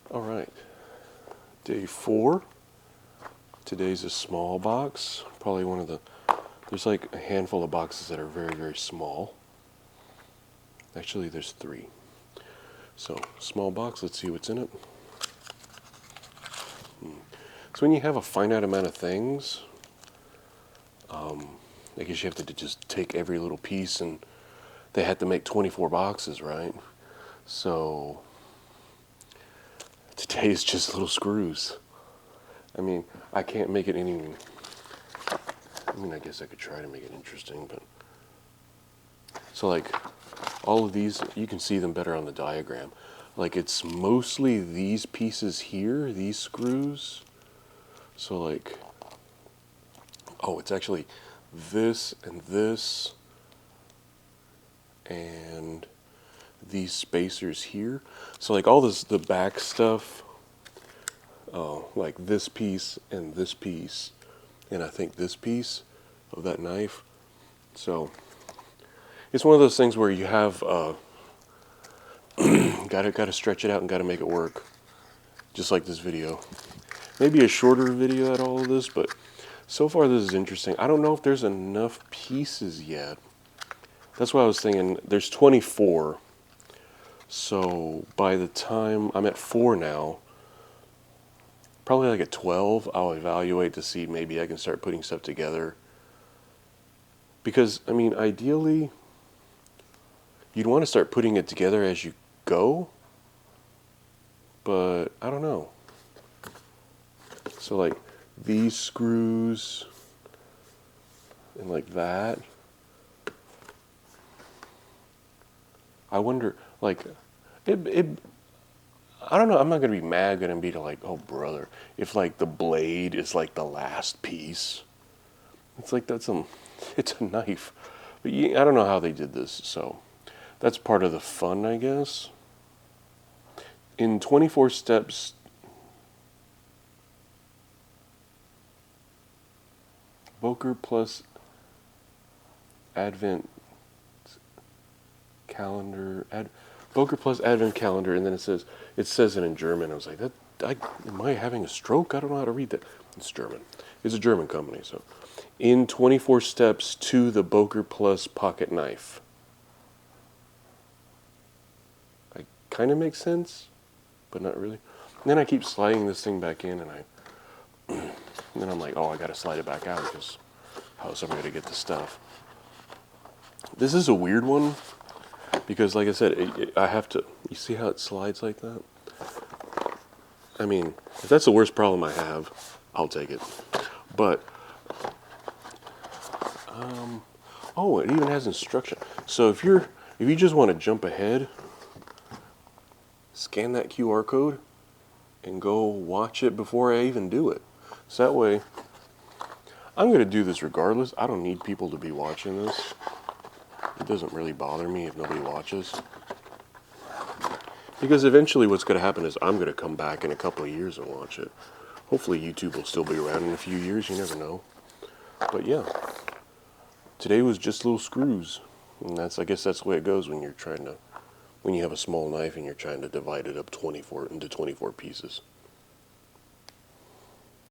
All right, day 4. Today's a small box. Probably one of the, there's like a handful of boxes that are very, very small. Actually, there's 3. So, small box, let's see what's in it. So when you have a finite amount of things, I guess you have to just take every little piece, and they had to make 24 boxes, right? So today is just little screws. I mean, I can't make it any, I guess I could try to make it interesting, but so like all of these, you can see them better on the diagram. Like it's mostly these pieces here, these screws. So like, oh, it's actually this and this and these spacers here. So like all this, the back stuff, like this piece and this piece, and I think this piece of that knife. So it's one of those things where you have gotta stretch it out and gotta make it work, just like this video. Maybe a shorter video at all of this, but so far this is interesting. I don't know if there's enough pieces yet. That's why I was thinking there's 24. So by the time I'm at 4 now, probably like at 12, I'll evaluate to see maybe I can start putting stuff together. Because, I mean, ideally, you'd want to start putting it together as you go, but I don't know. So like these screws and like that. I wonder, like, I don't know, I'm not going to be mad and be like, oh brother, if like the blade is like the last piece. It's like it's a knife. But I don't know how they did this, so that's part of the fun, I guess. In 24 steps, Boker plus Advent calendar, Boker plus Advent calendar, and then it says it in German. I was like, am I having a stroke? I don't know how to read that. It's German. It's a German company, so. In 24 steps to the Boker plus pocket knife. I kind of makes sense, but not really. And then I keep sliding this thing back in, and and then I'm like, oh, I got to slide it back out because how else am I going to get the stuff? This is a weird one because, like I said, I have to. You see how it slides like that? I mean, if that's the worst problem I have, I'll take it. But oh, it even has instruction. So if you just want to jump ahead, scan that QR code and go watch it before I even do it. So that way, I'm going to do this regardless. I don't need people to be watching this. It doesn't really bother me if nobody watches. Because eventually what's going to happen is I'm going to come back in a couple of years and watch it. Hopefully YouTube will still be around in a few years, you never know. But yeah, today was just little screws. And I guess that's the way it goes when you have a small knife and you're trying to divide it up into 24 pieces.